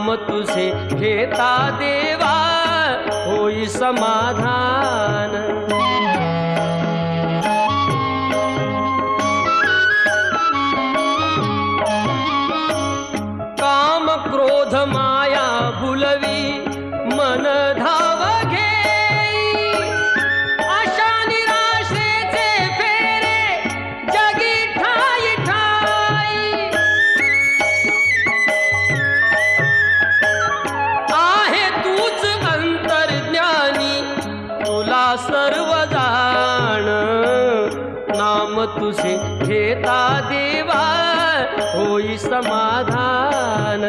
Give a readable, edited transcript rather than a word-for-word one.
नाम तुझे घेता देवा होई समाधान। काम क्रोध माया भुलवी मन धाव घेई, आशा निराशेचे फेरे जगी ठाई ठाई। आहे तूच अंतर्ज्ञानी तुला सर्व जाण, नाम तुझे घेता देवा होई समाधान।